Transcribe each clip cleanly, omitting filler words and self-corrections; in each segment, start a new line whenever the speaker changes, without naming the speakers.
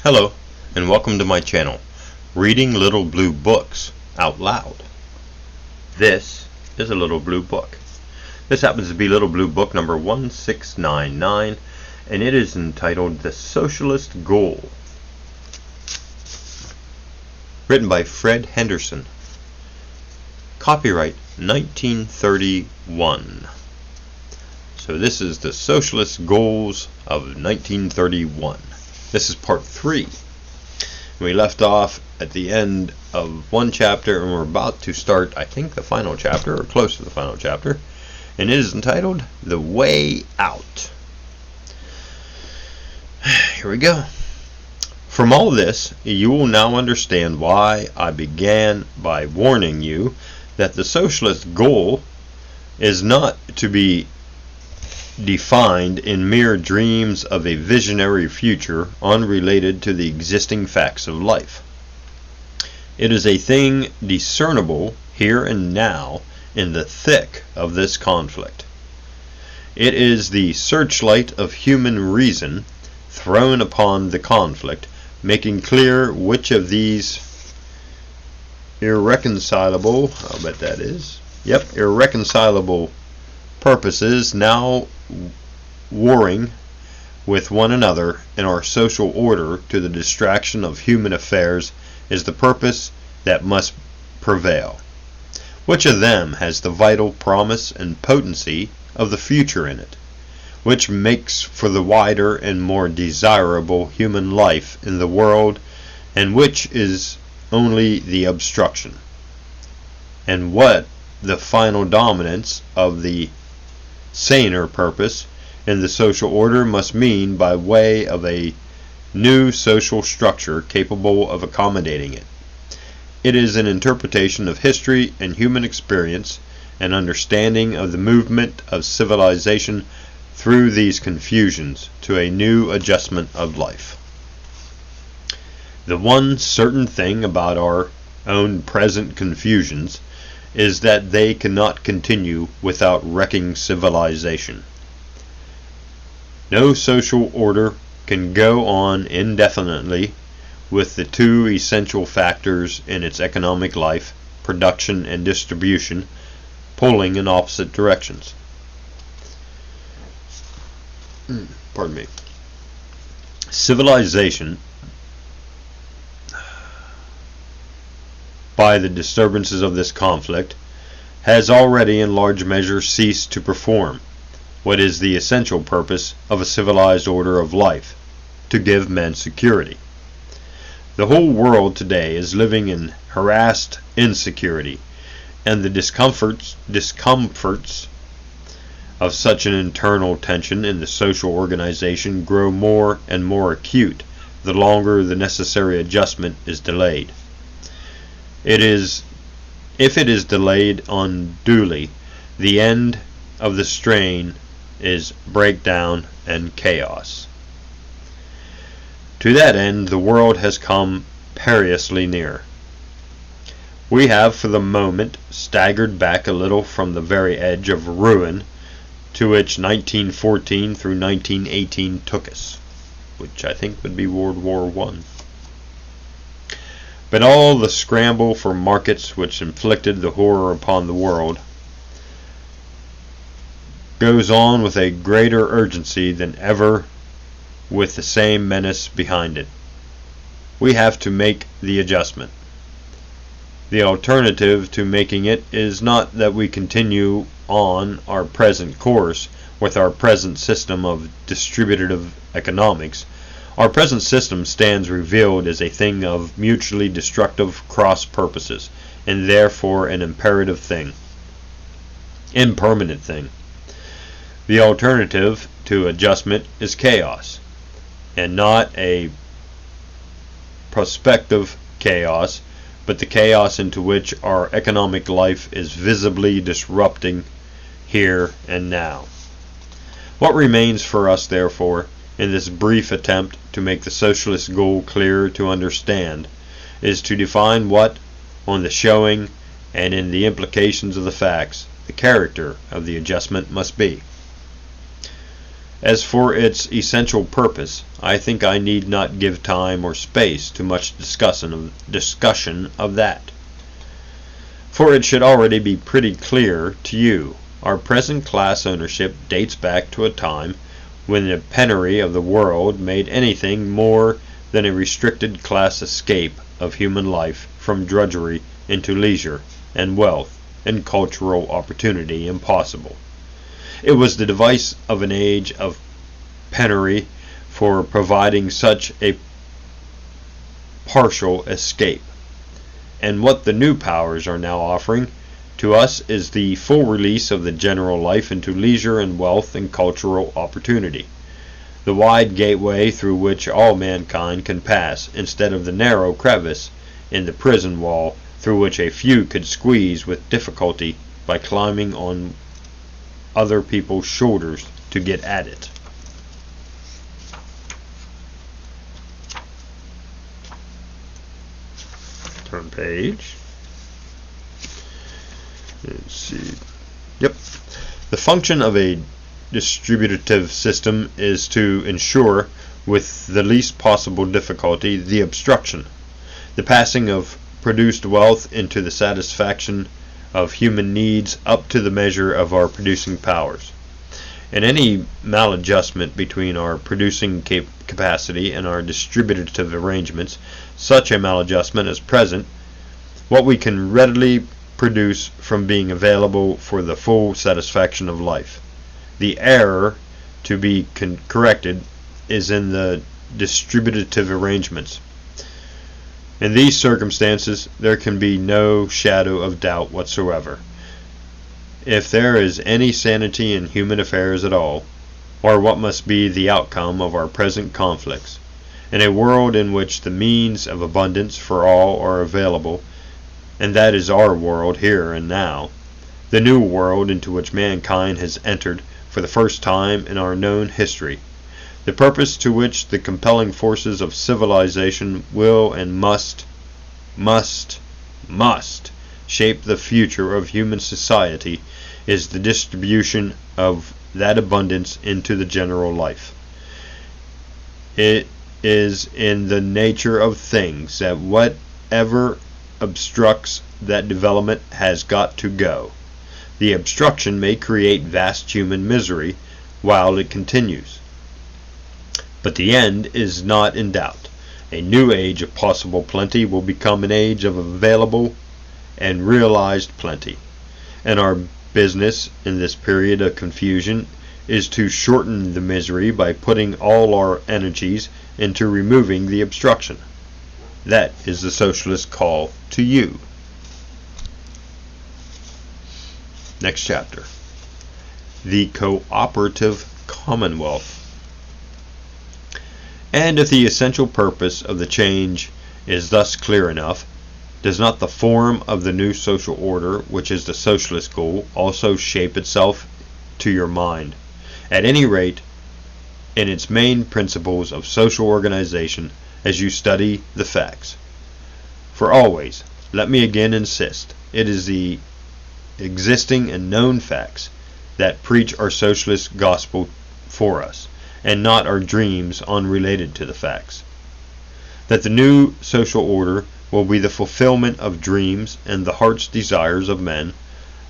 Hello, and welcome to my channel, Reading Little Blue Books Out Loud. This is a little blue book. This happens to be Little Blue Book number 1699, and it is entitled The Socialist Goal. Written by Fred Henderson. Copyright 1931. So this is the Socialist Goals of 1931. This is part 3. We left off at the end of one chapter, and we're about to start, I think, the final chapter, or close to the final chapter, and it is entitled The Way Out. Here we go. From all this, you will now understand why I began by warning you that the socialist goal is not to be defined in mere dreams of a visionary future unrelated to the existing facts of life. It is a thing discernible here and now in the thick of this conflict. It is the searchlight of human reason thrown upon the conflict, making clear which of these irreconcilable purposes now warring with one another in our social order to the distraction of human affairs is the purpose that must prevail. Which of them has the vital promise and potency of the future in it, which makes for the wider and more desirable human life in the world, and which is only the obstruction? And what the final dominance of the saner purpose in the social order must mean by way of a new social structure capable of accommodating it. It is an interpretation of history and human experience, an understanding of the movement of civilization through these confusions to a new adjustment of life. The one certain thing about our own present confusions is that they cannot continue without wrecking civilization. No social order can go on indefinitely with the two essential factors in its economic life, production and distribution, pulling in opposite directions. Civilization, by the disturbances of this conflict, has already in large measure ceased to perform what is the essential purpose of a civilized order of life, to give men security. The whole world today is living in harassed insecurity, and the discomforts of such an internal tension in the social organization grow more and more acute the longer the necessary adjustment is delayed. If it is delayed unduly, the end of the strain is breakdown and chaos. To that end, the world has come perilously near. We have for the moment staggered back a little from the very edge of ruin to which 1914 through 1918 took us, which I think would be World War I. But all the scramble for markets which inflicted the horror upon the world goes on with a greater urgency than ever, with the same menace behind it. We have to make the adjustment. The alternative to making it is not that we continue on our present course with our present system of distributive economics. Our present system stands revealed as a thing of mutually destructive cross purposes, and therefore an impermanent thing. The alternative to adjustment is chaos, and not a prospective chaos, but the chaos into which our economic life is visibly disrupting here and now. What remains for us, therefore, in this brief attempt to make the socialist goal clear to understand, is to define what, on the showing and in the implications of the facts, the character of the adjustment must be. As for its essential purpose, I think I need not give time or space to much discussion of that. For it should already be pretty clear to you, our present class ownership dates back to a time when the penury of the world made anything more than a restricted class escape of human life from drudgery into leisure and wealth and cultural opportunity impossible. It was the device of an age of penury for providing such a partial escape. And what the new powers are now offering to us is the full release of the general life into leisure and wealth and cultural opportunity, the wide gateway through which all mankind can pass, instead of the narrow crevice in the prison wall through which a few could squeeze with difficulty by climbing on other people's shoulders to get at it. Turn page. Let's see. Yep. The function of a distributive system is to ensure, with the least possible difficulty, the obstruction, the passing of produced wealth into the satisfaction of human needs up to the measure of our producing powers. In any maladjustment between our producing capacity and our distributive arrangements, such a maladjustment as present, what we can readily produce from being available for the full satisfaction of life. The error to be corrected is in the distributive arrangements. In these circumstances, there can be no shadow of doubt whatsoever. If there is any sanity in human affairs at all, or what must be the outcome of our present conflicts, in a world in which the means of abundance for all are available, and that is our world here and now, the new world into which mankind has entered for the first time in our known history, the purpose to which the compelling forces of civilization will and must shape the future of human society, is the distribution of that abundance into the general life. It is in the nature of things that whatever obstructs that development has got to go. The obstruction may create vast human misery while it continues, but the end is not in doubt. A new age of possible plenty will become an age of available and realized plenty, and our business in this period of confusion is to shorten the misery by putting all our energies into removing the obstruction. That is the socialist call to you. Next chapter. The cooperative commonwealth. And if the essential purpose of the change is thus clear enough, does not the form of the new social order, which is the socialist goal, also shape itself to your mind, at any rate in its main principles of social organization, as you study the facts? For always, let me again insist, it is the existing and known facts that preach our socialist gospel for us, and not our dreams unrelated to the facts. That the new social order will be the fulfillment of dreams and the heart's desires of men,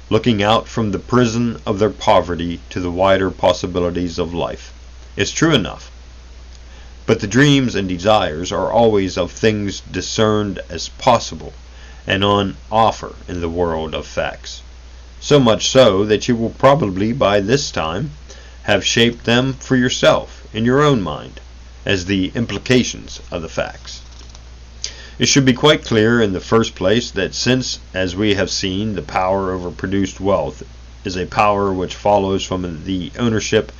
looking out from the prison of their poverty to the wider possibilities of life, is true enough. But the dreams and desires are always of things discerned as possible and on offer in the world of facts, so much so that you will probably by this time have shaped them for yourself in your own mind as the implications of the facts. It should be quite clear in the first place that since, as we have seen, the power over produced wealth is a power which follows from the ownership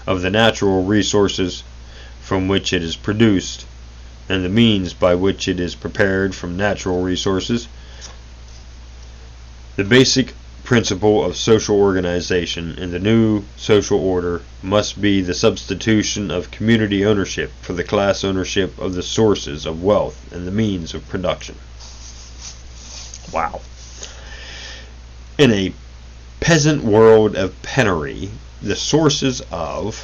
of the natural resources from which it is produced, and the means by which it is prepared from natural resources, the basic principle of social organization in the new social order must be the substitution of community ownership for the class ownership of the sources of wealth and the means of production. Wow. In a peasant world of penury, the sources of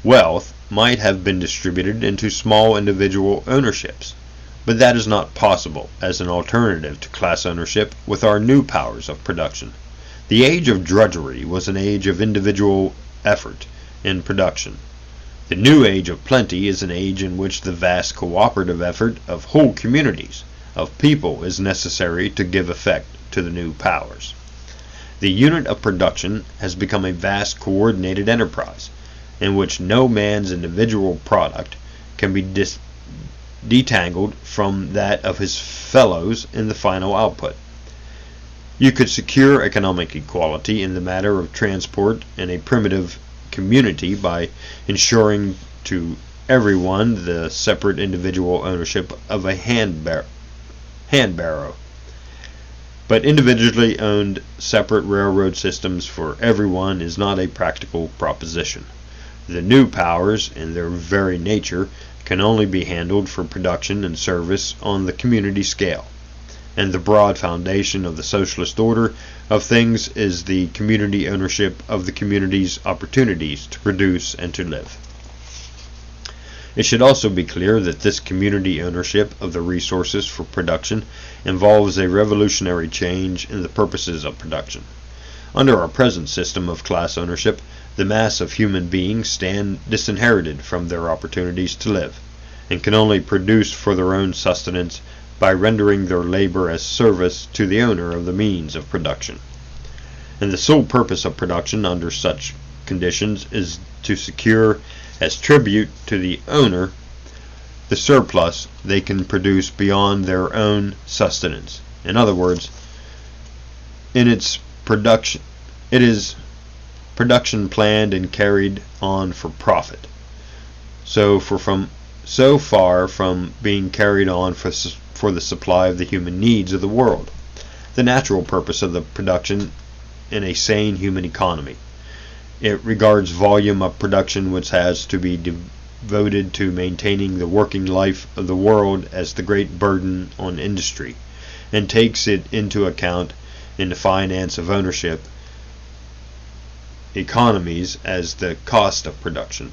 Wealth might have been distributed into small individual ownerships, but that is not possible as an alternative to class ownership with our new powers of production. The age of drudgery was an age of individual effort in production. The new age of plenty is an age in which the vast cooperative effort of whole communities of people is necessary to give effect to the new powers. The unit of production has become a vast coordinated enterprise in which no man's individual product can be detangled from that of his fellows in the final output. You could secure economic equality in the matter of transport in a primitive community by ensuring to everyone the separate individual ownership of a hand barrow. But individually owned separate railroad systems for everyone is not a practical proposition. The new powers, in their very nature, can only be handled for production and service on the community scale. And the broad foundation of the socialist order of things is the community ownership of the community's opportunities to produce and to live. It should also be clear that this community ownership of the resources for production involves a revolutionary change in the purposes of production. Under our present system of class ownership, the mass of human beings stand disinherited from their opportunities to live, and can only produce for their own sustenance by rendering their labor as service to the owner of the means of production. And the sole purpose of production under such conditions is to secure as tribute to the owner the surplus they can produce beyond their own sustenance. In other words, it is production planned and carried on for profit. So far from being carried on for the supply of the human needs of the world, the natural purpose of the production in a sane human economy. It regards volume of production which has to be devoted to maintaining the working life of the world as the great burden on industry, and takes it into account in the finance of ownership economies as the cost of production,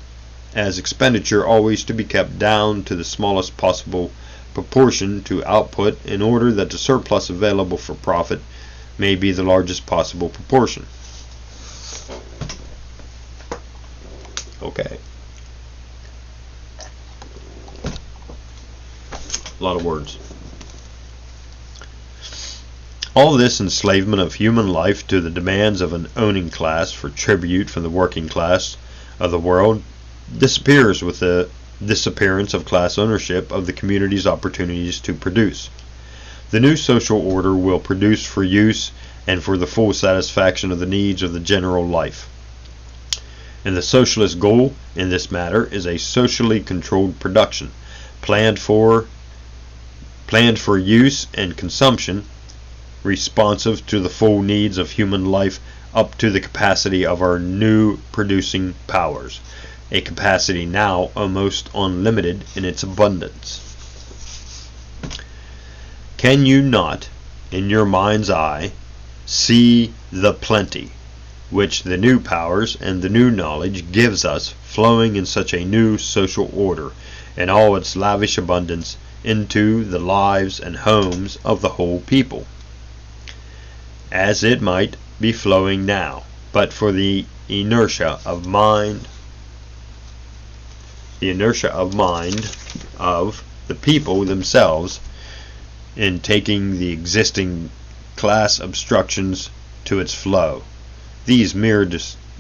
as expenditure always to be kept down to the smallest possible proportion to output in order that the surplus available for profit may be the largest possible proportion. Okay. A lot of words. All this enslavement of human life to the demands of an owning class for tribute from the working class of the world disappears with the disappearance of class ownership of the community's opportunities to produce. The new social order will produce for use and for the full satisfaction of the needs of the general life. And the socialist goal in this matter is a socially controlled production, planned for use and consumption, responsive to the full needs of human life up to the capacity of our new producing powers, a capacity now almost unlimited in its abundance. Can you not, in your mind's eye, see the plenty which the new powers and the new knowledge gives us flowing in such a new social order in all its lavish abundance into the lives and homes of the whole people, as it might be flowing now, but for the inertia of mind of the people themselves in taking the existing class obstructions to its flow, these mere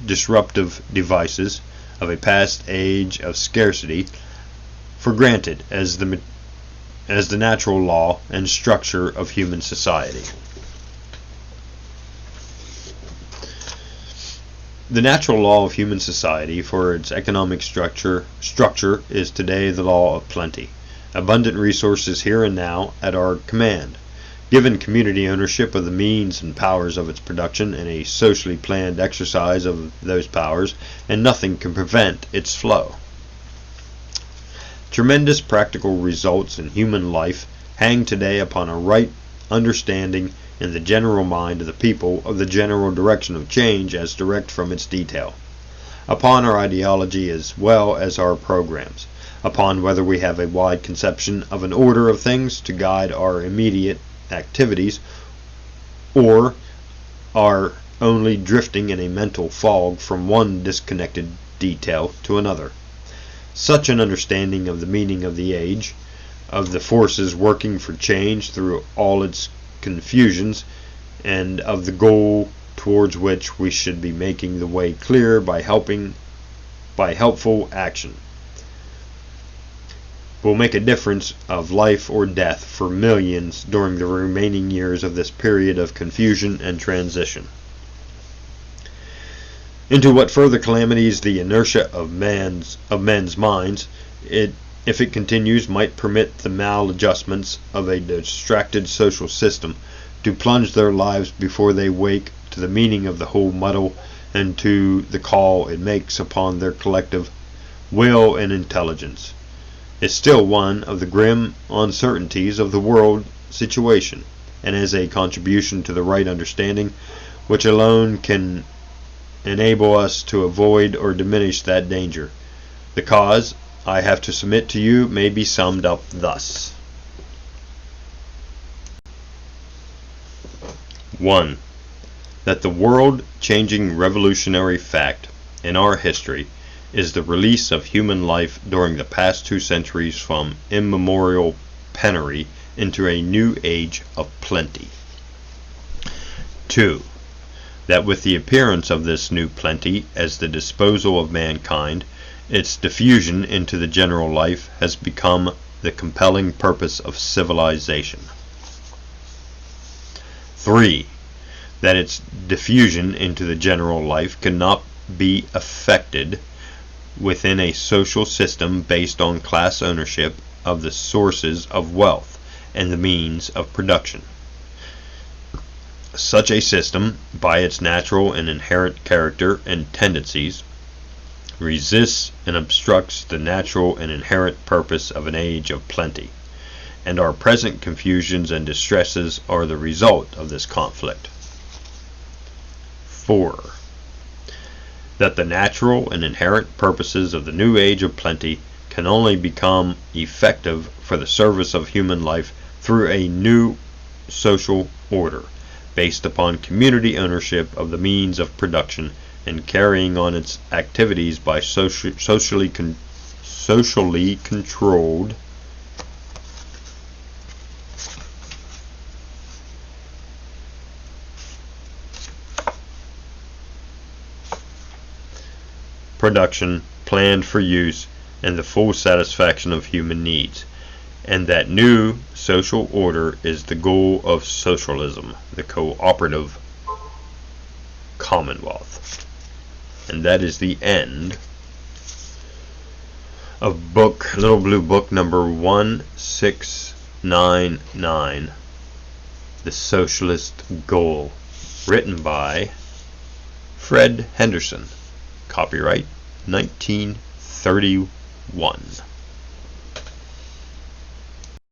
disruptive devices of a past age of scarcity, for granted as the natural law and structure of human society. The natural law of human society for its economic structure is today the law of plenty. Abundant resources here and now at our command. Given community ownership of the means and powers of its production and a socially planned exercise of those powers, and nothing can prevent its flow. Tremendous practical results in human life hang today upon a right understanding in the general mind of the people of the general direction of change as direct from its detail. upon our ideology as well as our programs, upon whether we have a wide conception of an order of things to guide our immediate activities, or are only drifting in a mental fog from one disconnected detail to another. Such an understanding of the meaning of the age, of the forces working for change through all its confusions, and of the goal towards which we should be making the way clear by helpful action, will make a difference of life or death for millions during the remaining years of this period of confusion and transition. Into what further calamities the inertia of men's minds, if it continues, might permit the maladjustments of a distracted social system to plunge their lives before they wake to the meaning of the whole muddle and to the call it makes upon their collective will and intelligence, is still one of the grim uncertainties of the world situation, and is a contribution to the right understanding which alone can enable us to avoid or diminish that danger. The cause, I have to submit to you, may be summed up thus. 1. That the world-changing revolutionary fact in our history is the release of human life during the past 2 centuries from immemorial penury into a new age of plenty. 2. That with the appearance of this new plenty as the disposal of mankind, its diffusion into the general life has become the compelling purpose of civilization. 3. That its diffusion into the general life cannot be effected within a social system based on class ownership of the sources of wealth and the means of production. Such a system, by its natural and inherent character and tendencies, resists and obstructs the natural and inherent purpose of an age of plenty, and our present confusions and distresses are the result of this conflict. 4. That the natural and inherent purposes of the new age of plenty can only become effective for the service of human life through a new social order, based upon community ownership of the means of production and carrying on its activities by socially controlled production planned for use and the full satisfaction of human needs, and that new social order is the goal of socialism, the cooperative commonwealth. And that is the end of Little Blue Book number 1699, The Socialist Goal, written by Fred Henderson. Copyright 1931.